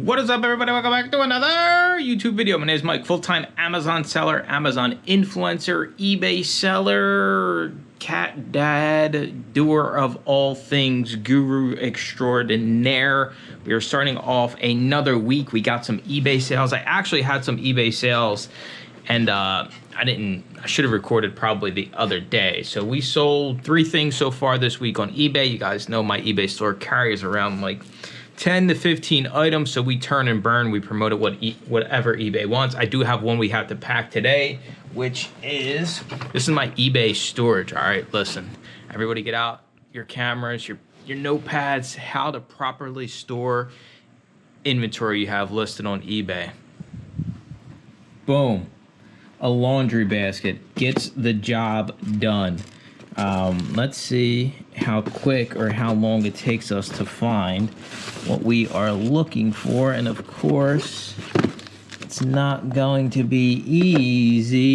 What is up, everybody? Welcome back to another YouTube video. My name is Mike, full-time Amazon seller, Amazon influencer, eBay seller, cat dad, doer of all things, guru extraordinaire. We are starting off another week. We got some eBay sales. I actually had some eBay sales, and I should have recorded probably the other day. So we sold 3 things so far this week on eBay. You guys know my eBay store carries around like 10 to 15 items, so we turn and burn. We promote it whatever eBay wants. I do have one we have to pack today, which is, this is my eBay storage. All right, listen, everybody get out your cameras, your notepads, how to properly store inventory you have listed on eBay. Boom. A laundry basket gets the job done. Let's see how quick or how long it takes us to find what we are looking for. And of course, it's not going to be easy.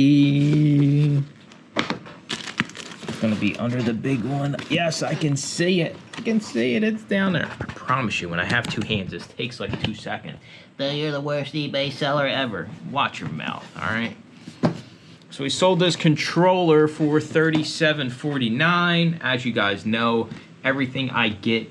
It's going to be under the big one. Yes, I can see it. I can see it. It's down there. I promise you, when I have 2 hands, this takes like 2 seconds. Though you're the worst eBay seller ever. Watch your mouth, all right? So we sold this controller for $37.49. As you guys know, everything I get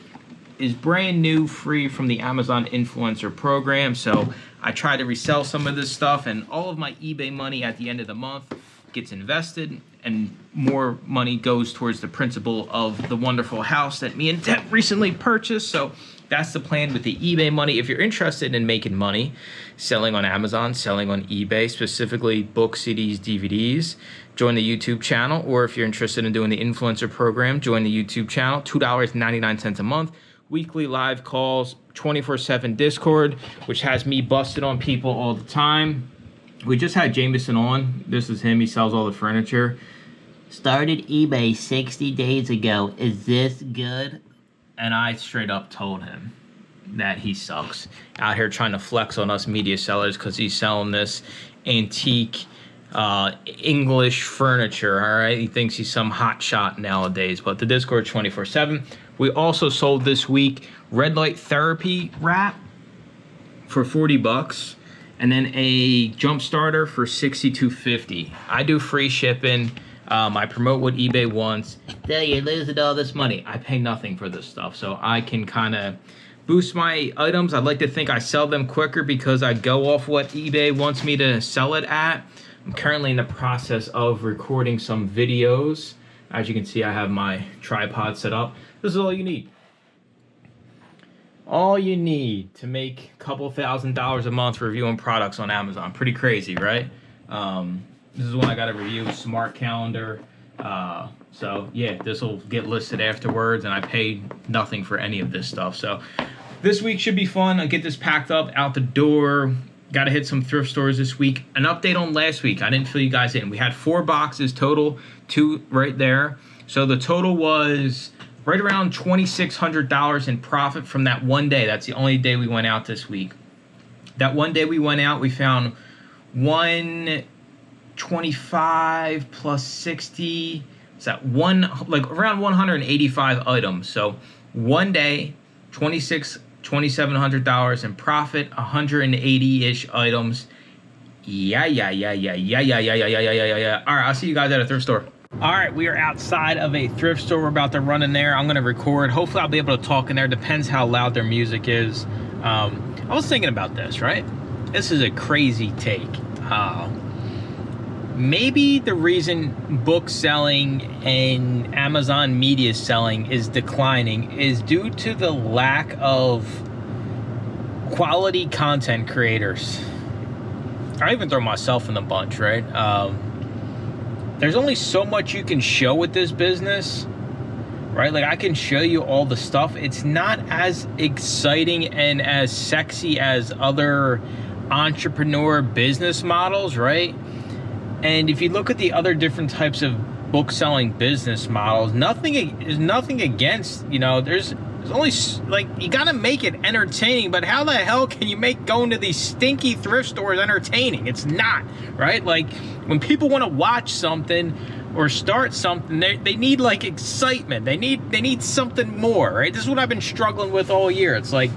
is brand new, free from the Amazon influencer program. So I try to resell some of this stuff, and all of my eBay money at the end of the month gets invested, and more money goes towards the principal of the wonderful house that me and Deb recently purchased. So that's the plan with the eBay money. If you're interested in making money selling on Amazon, selling on eBay, specifically books, CDs, DVDs, join the YouTube channel. Or if you're interested in doing the influencer program, join the YouTube channel. $2.99 a month. Weekly live calls, 24/7 Discord, which has me busted on people all the time. We just had Jameson on. This is him. He sells all the furniture. Started eBay 60 days ago. Is this good? And I straight up told him that he sucks. Out here trying to flex on us media sellers because he's selling this antique English furniture, all right? He thinks he's some hot shot nowadays, but the Discord 24/7. We also sold this week red light therapy wrap for 40 bucks. And then a jump starter for $62.50. I do free shipping. I promote what eBay wants. Though you're losing all this money, I pay nothing for this stuff, so I can kind of boost my items. I'd like to think I sell them quicker because I go off what eBay wants me to sell it at. I'm currently in the process of recording some videos. As you can see, I have my tripod set up. This is all you need. All you need to make a couple $1,000s a month reviewing products on Amazon. Pretty crazy, right? This is one I got to review, smart calendar. So yeah, this will get listed afterwards, and I paid nothing for any of this stuff. So this week should be fun. I'll get this packed up, out the door. Got to hit some thrift stores this week. An update on last week. I didn't fill you guys in. We had 4 boxes total, 2 right there. So the total was right around $2,600 in profit from that one day. That's the only day we went out this week. That one day we went out, we found 125 plus 60, is that around 185 items. So one day, $2,700 in profit, 180-ish items. Yeah. All right, I'll see you guys at a thrift store. All right, we are outside of a thrift store. We're about to run in there. I'm gonna record. Hopefully I'll be able to talk in there. Depends how loud their music is. I was thinking about this, right? This is a crazy take. Maybe the reason book selling and Amazon media selling is declining is due to the lack of quality content creators. I even throw myself in the bunch, right? There's only so much you can show with this business, right? Like, I can show you all the stuff. It's not as exciting and as sexy as other entrepreneur business models, right? And if you look at the other different types of book selling business models, there's nothing against, you know, there's only, like, you gotta make it entertaining, but how the hell can you make going to these stinky thrift stores entertaining? It's not, right? Like, when people want to watch something or start something, they need like excitement. They need something more, right? This is what I've been struggling with all year. It's like,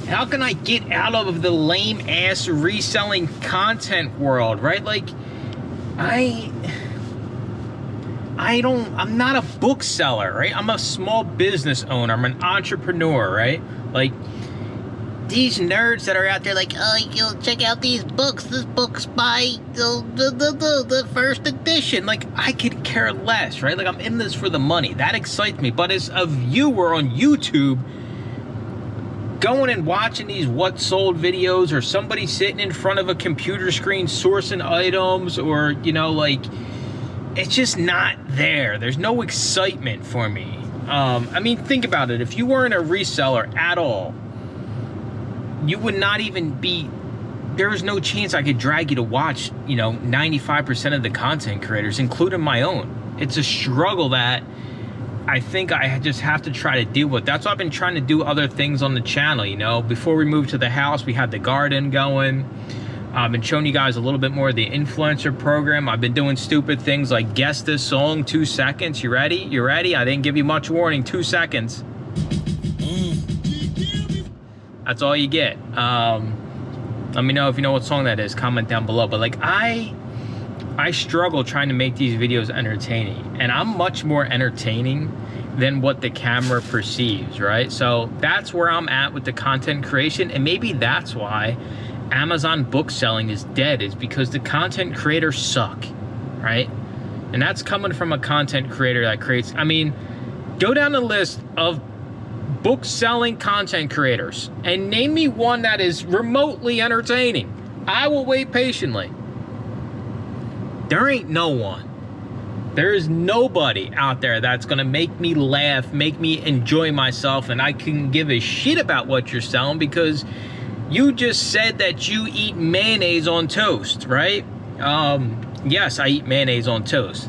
How can I get out of the lame ass reselling content world, right? Like, I'm not a bookseller, right? I'm a small business owner. I'm an entrepreneur, right? Like, these nerds that are out there like, oh, you check out these books. This book's by the first edition. Like, I could care less, right? Like, I'm in this for the money. That excites me. But as a viewer on YouTube, going and watching these what sold videos, or somebody sitting in front of a computer screen sourcing items, or, you know, like, it's just not there. There's no excitement for me. I mean, think about it. If you weren't a reseller at all, you would not even be, there is no chance I could drag you to watch, you know, 95% of the content creators, including my own. It's a struggle that I think I just have to try to deal with. That's why I've been trying to do other things on the channel, you know. Before we moved to the house, we had the garden going. I've been showing you guys a little bit more of the influencer program. I've been doing stupid things like guess this song, 2 seconds. You ready? You ready? I didn't give you much warning. 2 seconds. That's all you get. Let me know if you know what song that is. Comment down below. But like, I struggle trying to make these videos entertaining, and I'm much more entertaining than what the camera perceives, right? So that's where I'm at with the content creation, and maybe that's why Amazon book selling is dead, is because the content creators suck, right? And that's coming from a content creator that creates, I mean, go down the list of book selling content creators and name me one that is remotely entertaining. I will wait patiently. There ain't no one. There is nobody out there that's gonna make me laugh, make me enjoy myself, and I can give a shit about what you're selling because you just said that you eat mayonnaise on toast, right? Yes, I eat mayonnaise on toast.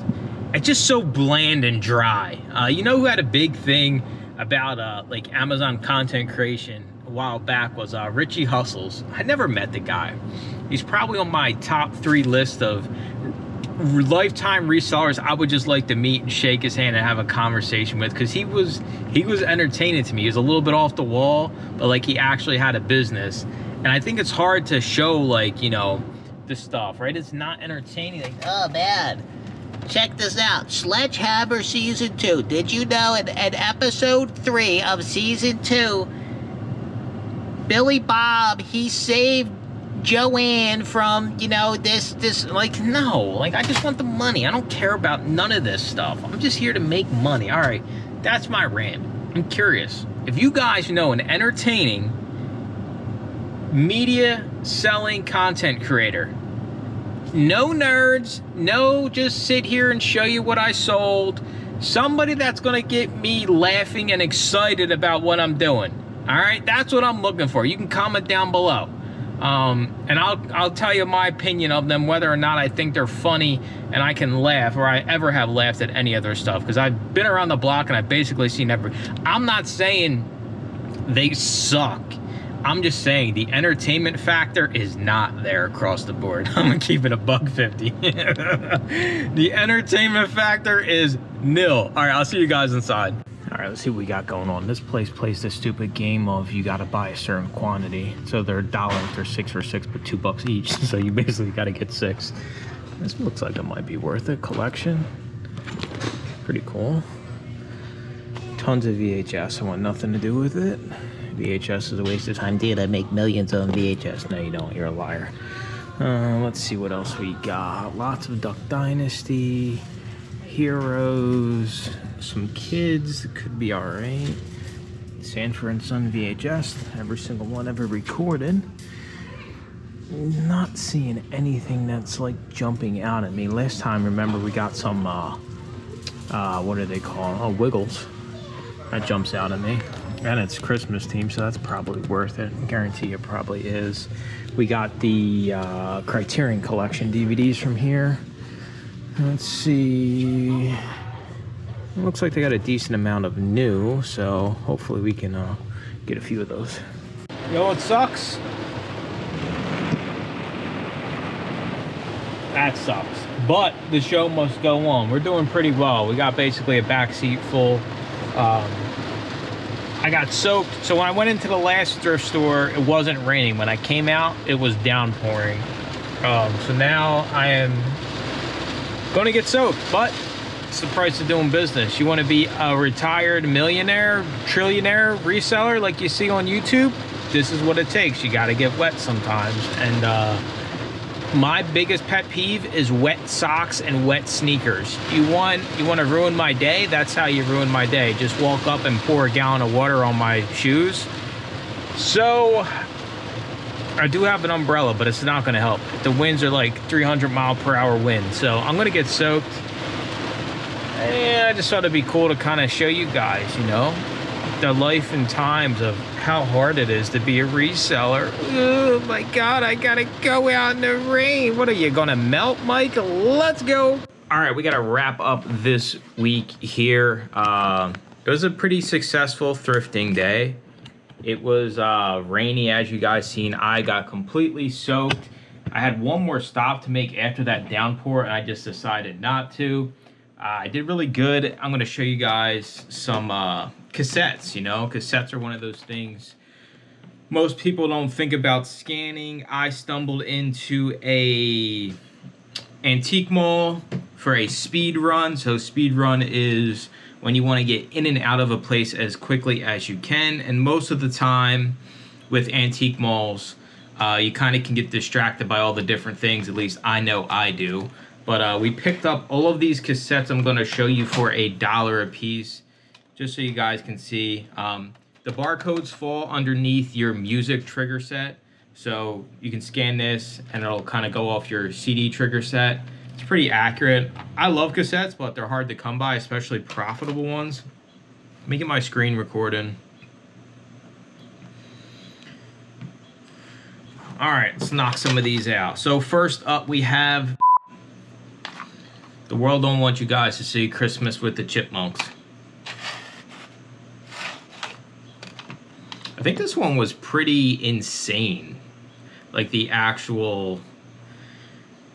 It's just so bland and dry. You know who had a big thing about like Amazon content creation a while back was Richie Hustles. I never met the guy. He's probably on my top 3 list of lifetime resellers I would just like to meet and shake his hand and have a conversation with, because he was entertaining to me. He was a little bit off the wall, but like he actually had a business. And I think it's hard to show, like, you know, this stuff, right? It's not entertaining. Like, oh man, check this out. Sledgehammer Season 2. Did you know in episode 3 of Season 2, Billy Bob, he saved Joanne from, you know, this, like, no. Like, I just want the money. I don't care about none of this stuff. I'm just here to make money. All right, that's my rant. I'm curious. If you guys know an entertaining media selling content creator, no nerds, no just sit here and show you what I sold, somebody that's gonna get me laughing and excited about what I'm doing. All right, that's what I'm looking for. You can comment down below, and I'll tell you my opinion of them, whether or not I think they're funny and I can laugh, or I ever have laughed at any other stuff, because I've been around the block and I've basically seen every. I'm not saying they suck. I'm just saying the entertainment factor is not there across the board. I'm gonna keep it $1.50. The entertainment factor is nil. All right, I'll see you guys inside. All right, let's see what we got going on. This place plays this stupid game of you gotta buy a certain quantity. So they're $1 if they're 6 for 6, but $2 each. So you basically gotta get 6. This looks like it might be worth it. Collection, pretty cool. Tons of VHS. I want nothing to do with it. VHS is a waste of time. Dude, I make millions on VHS. No, you don't. You're a liar. Let's see what else we got. Lots of Duck Dynasty, Heroes, some kids. It could be all right. Sanford and Son VHS. Every single one ever recorded. Not seeing anything that's like jumping out at me. Last time, remember, we got some, what do they call? Oh, Wiggles. That jumps out at me. And it's Christmas theme, so that's probably worth it. I guarantee it probably is. We got the Criterion Collection DVDs from here. Let's see. It looks like they got a decent amount of new, so hopefully we can get a few of those. You know what sucks? That sucks. But the show must go on. We're doing pretty well. We got basically a back seat full. I got soaked. So when I went into the last thrift store, it wasn't raining. When I came out, it was downpouring. So now I am gonna get soaked, but it's the price of doing business. You wanna be a retired millionaire, trillionaire reseller like you see on YouTube? This is what it takes. You gotta get wet sometimes. And my biggest pet peeve is wet socks and wet sneakers. You want to ruin my day? That's how you ruin my day. Just walk up and pour a gallon of water on my shoes. So I do have an umbrella, but it's not going to help. The winds are like 300-mile-per-hour wind, so I'm going to get soaked. And I just thought it'd be cool to kind of show you guys, you know, the life and times of how hard it is to be a reseller. Oh my God, I gotta go out in the rain. What are you gonna melt, Mike? Let's go. All right, we gotta wrap up this week here. It was a pretty successful thrifting day. It was rainy, as you guys seen. I got completely soaked. I had one more stop to make after that downpour, and I just decided not to. I did really good. I'm gonna show you guys some cassettes. You know, cassettes are one of those things most people don't think about scanning. I stumbled into a antique mall for a speed run. So speed run is when you want to get in and out of a place as quickly as you can. And most of the time with antique malls, you kind of can get distracted by all the different things. At least I know I do. But we picked up all of these cassettes I'm going to show you for $1 a piece, just so you guys can see. The barcodes fall underneath your music trigger set, so you can scan this and it'll kind of go off your CD trigger set. It's pretty accurate. I love cassettes, but they're hard to come by, especially profitable ones. Let me get my screen recording. All right, let's knock some of these out. So first up, we have The World Don't Want You Guys to See Christmas with the Chipmunks. I think this one was pretty insane. Like the actual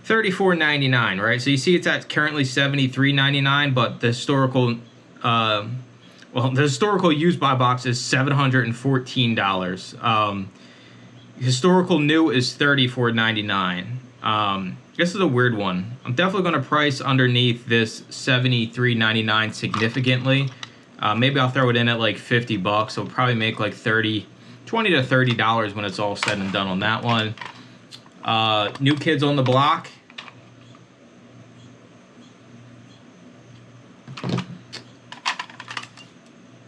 $34.99, right? So you see it's at currently $73.99, but the historical, well, the historical used buy box is $714. Historical new is $34.99. This is a weird one. I'm definitely going to price underneath this $73.99 significantly. Maybe I'll throw it in at like 50 bucks. So it'll probably make like $20 to $30 when it's all said and done on that one. New Kids on the Block.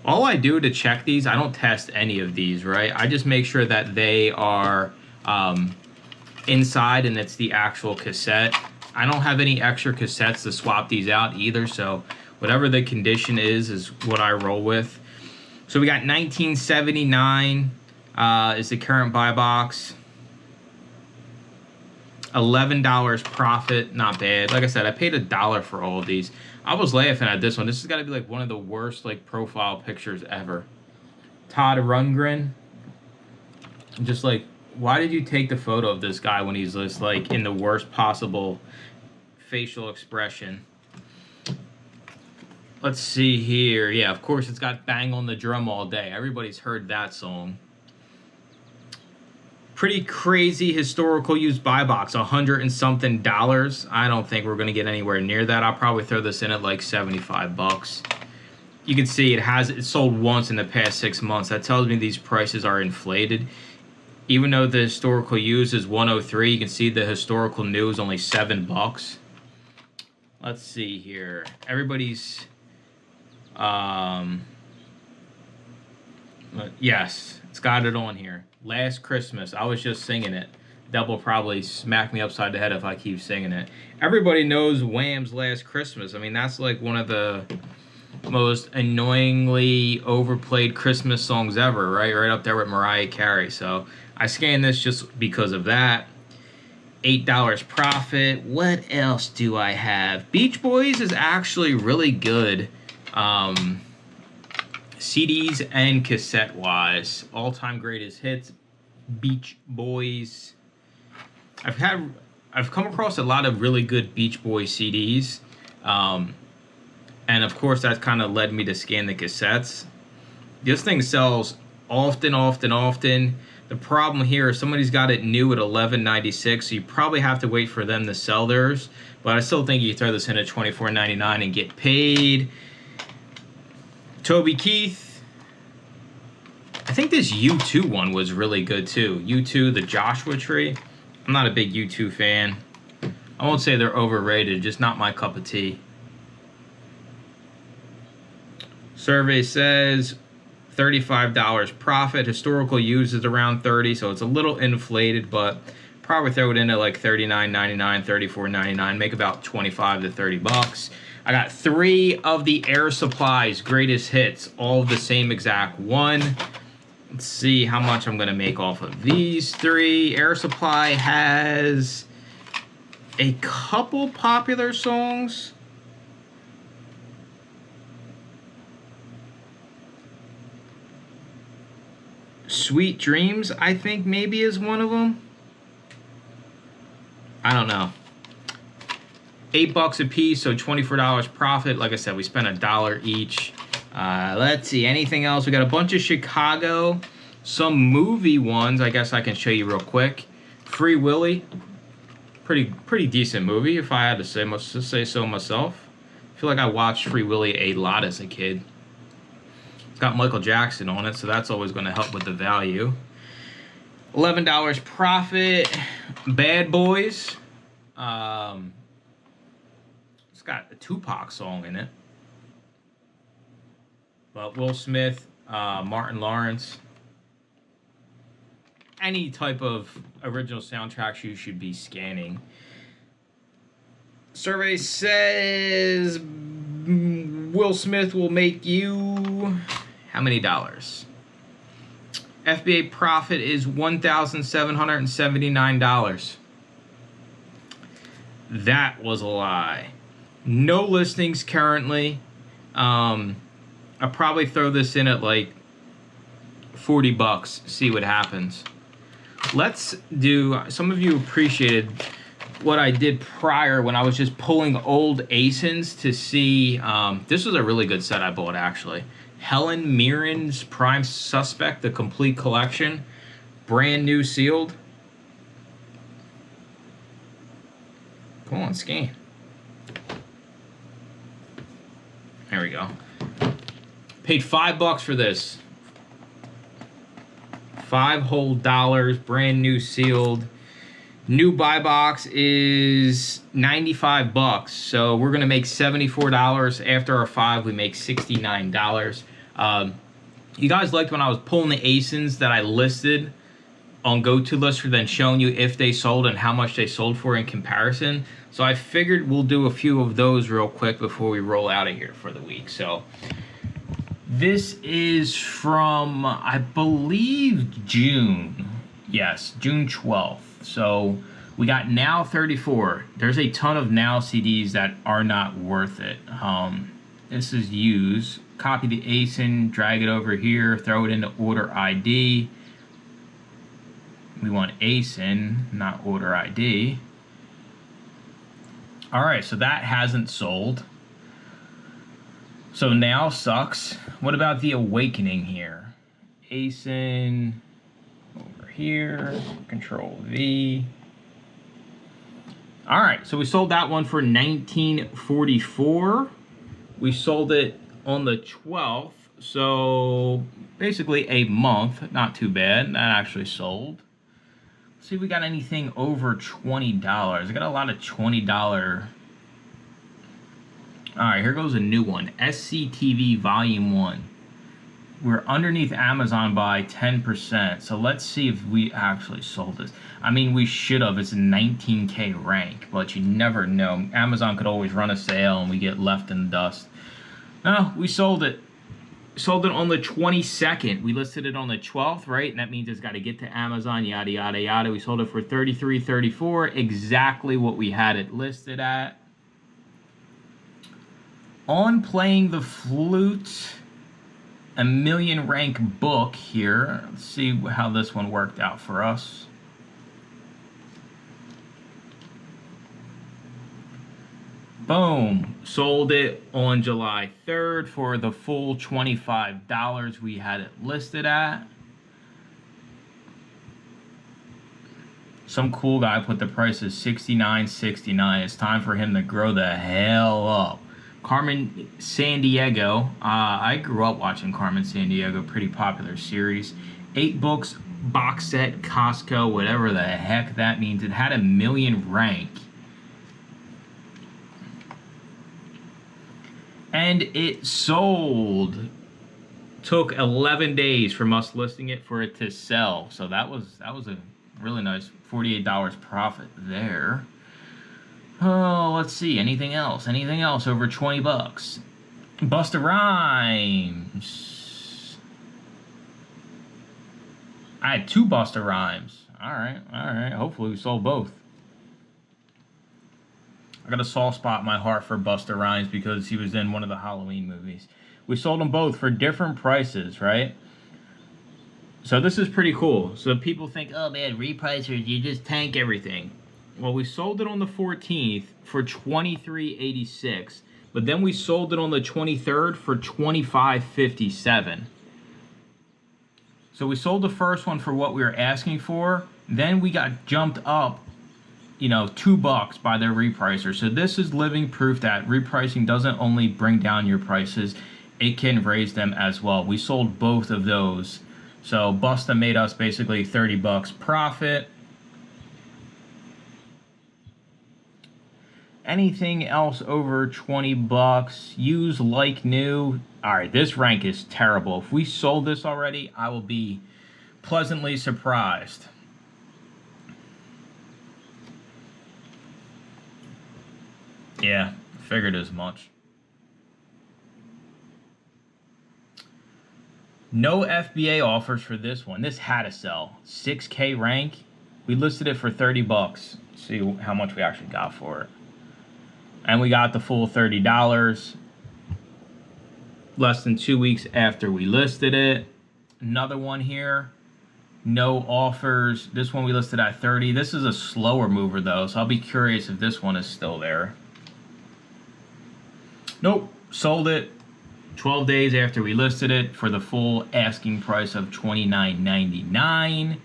All I do to check these, I don't test any of these, right? I just make sure that they are inside and it's the actual cassette. I don't have any extra cassettes to swap these out either, so whatever the condition is what I roll with. So we got 1979 is the current buy box. $11 profit, not bad. Like I said, I paid $1 for all of these. I was laughing at this one. This has got to be like one of the worst like profile pictures ever. Todd Rundgren. I'm just like, why did you take the photo of this guy when he's just like in the worst possible facial expression? Let's see here. Yeah, of course it's got Bang on the Drum All Day. Everybody's heard that song. Pretty crazy historical used buy box, $100 and something. I don't think we're gonna get anywhere near that. I'll probably throw this in at like 75 bucks. You can see it's sold once in the past 6 months. That tells me these prices are inflated. Even though the historical used is 103, you can see the historical new is only 7 bucks. Let's see here. Everybody's yes, it's got it on here. Last Christmas. I was just singing it. Deb will probably smack me upside the head if I keep singing it. Everybody knows Wham's Last Christmas. I mean, that's like one of the most annoyingly overplayed Christmas songs ever, right? Right up there with Mariah Carey. So I scanned this just because of that. $8 profit. What else do I have? Beach Boys is actually really good. CDs and cassette wise, all-time greatest hits, Beach Boys. I've come across a lot of really good Beach Boys CDs, and of course that kind of led me to scan the cassettes. This thing sells often. The problem here is somebody's got it new at $11.96, so you probably have to wait for them to sell theirs. But I still think you throw this in at $24.99 and get paid. Toby Keith. I think this U2 one was really good too. U2, the Joshua Tree. I'm not a big U2 fan. I won't say they're overrated, just not my cup of tea. Survey says $35 profit. Historical use is around 30, so it's a little inflated, but probably throw it in at like $39.99, $34.99, make about 25 to 30 bucks. I got 3 of the Air Supply's greatest hits, all of the same exact one. Let's see how much I'm gonna make off of these 3. Air Supply has a couple popular songs. Sweet Dreams, I think maybe is one of them. I don't know. $8 a piece, so $24 profit. Like I said, we spent $1 each. Let's see, anything else? We got a bunch of Chicago, some movie ones. I guess I can show you real quick. Free Willy, pretty decent movie, if I had to say so myself. I feel like I watched Free Willy a lot as a kid. It's got Michael Jackson on it, so that's always going to help with the value. $11 profit. Bad Boys. It's got a Tupac song in it. But Will Smith, Martin Lawrence. Any type of original soundtracks you should be scanning. Survey says Will Smith will make you how many dollars? FBA profit is $1,779. That was a lie. No listings currently. I'll probably throw this in at like 40 bucks, see what happens. Let's do, some of you appreciated what I did prior when I was just pulling old ASINs to see, this was a really good set I bought actually. Helen Mirren's Prime Suspect, the complete collection, brand new sealed. Come on, scan. There we go. Paid $5 for this. $5 whole, brand new sealed. New buy box is 95 bucks. So we're gonna make $74. After our 5, we make $69. You guys liked when I was pulling the ASINs that I listed on GoToLister, then showing you if they sold and how much they sold for in comparison. So I figured we'll do a few of those real quick before we roll out of here for the week. So this is from, I believe, June. Yes, June 12th. So we got Now 34. There's a ton of Now CDs that are not worth it. This is used. Copy the ASIN, drag it over here, throw it into order ID. We want ASIN, not order ID. All right, so that hasn't sold. So Now sucks. What about the Awakening here? ASIN over here, Control V. All right, so we sold that one for $19.44. We sold it on the 12th, so basically a month. Not too bad. That actually sold. Let's see if we got anything over $20. I got a lot of $20. All right, here goes a new one. SCTV Volume 1. We're underneath Amazon by 10%. So let's see if we actually sold this. I mean, we should have. It's a 19K rank, but you never know. Amazon could always run a sale and we get left in the dust. No, we sold it. Sold it on the 22nd. We listed it on the 12th, right? And that means it's got to get to Amazon, yada, yada, yada. We sold it for $33.34, exactly what we had it listed at. On Playing the Flute, a million rank book here. Let's see how this one worked out for us. Boom. Sold it on July 3rd for the full $25 we had it listed at. Some cool guy put the price as $69.69. It's time for him to grow the hell up. Carmen Sandiego. I grew up watching Carmen Sandiego. Pretty popular series. 8 books, box set, Costco, whatever the heck that means. It had a 1 million rank. And it sold. Took 11 days from us listing it for it to sell. So that was a really nice $48 profit there. Oh, let's see. Anything else? Anything else over 20 bucks? Busta Rhymes. I had 2 Busta Rhymes. All right. Hopefully we sold both. I got a soft spot in my heart for Busta Rhymes because he was in one of the Halloween movies. We sold them both for different prices, right? So this is pretty cool. So people think, oh man, repricers, you just tank everything. Well, we sold it on the 14th for $23.86, but then we sold it on the 23rd for $25.57. So we sold the first one for what we were asking for. Then we got jumped up, you know, $2 by their repricer. So this is living proof that repricing doesn't only bring down your prices, it can raise them as well. We sold both of those. So Busta made us basically 30 bucks profit. Anything else over 20 bucks? Use like new. All right, this rank is terrible. If we sold this already, I will be pleasantly surprised. Yeah, figured as much. No FBA offers for this one. This had to sell. 6K rank. We listed it for 30 bucks. See how much we actually got for it. And we got the full $30. Less than 2 weeks after we listed it. Another one here. No offers. This one we listed at 30. This is a slower mover though, so I'll be curious if this one is still there. Nope. Sold it 12 days after we listed it for the full asking price of $29.99.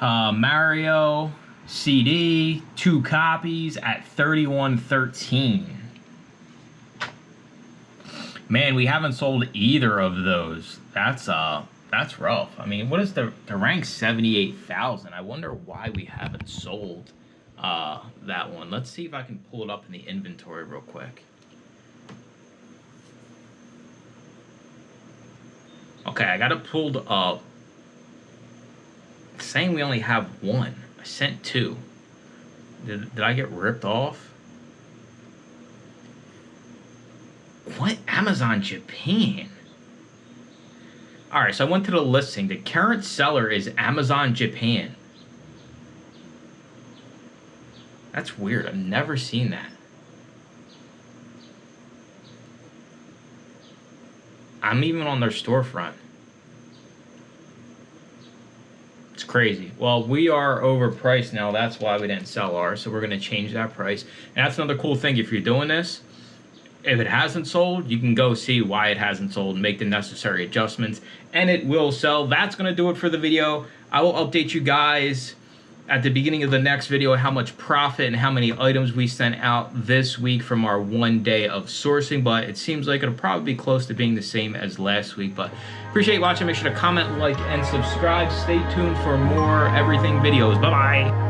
Mario CD, 2 copies at $31.13. Man, we haven't sold either of those. That's rough. I mean, what is the rank? 78,000. I wonder why we haven't sold that one. Let's see if I can pull it up in the inventory real quick. Okay, I got it pulled up. It's saying we only have 1. I sent 2. Did I get ripped off? What? Amazon Japan? Alright, so I went to the listing. The current seller is Amazon Japan. That's weird. I've never seen that. I'm even on their storefront. It's crazy. Well, we are overpriced now. That's why we didn't sell ours. So we're going to change that price. And that's another cool thing. If you're doing this, if it hasn't sold, you can go see why it hasn't sold and make the necessary adjustments. And it will sell. That's going to do it for the video. I will update you guys at the beginning of the next video how much profit and how many items we sent out this week from our 1 day of sourcing, but it seems like it'll probably be close to being the same as last week. But appreciate you watching. Make sure to comment, like, and subscribe. Stay tuned for more everything videos. Bye bye.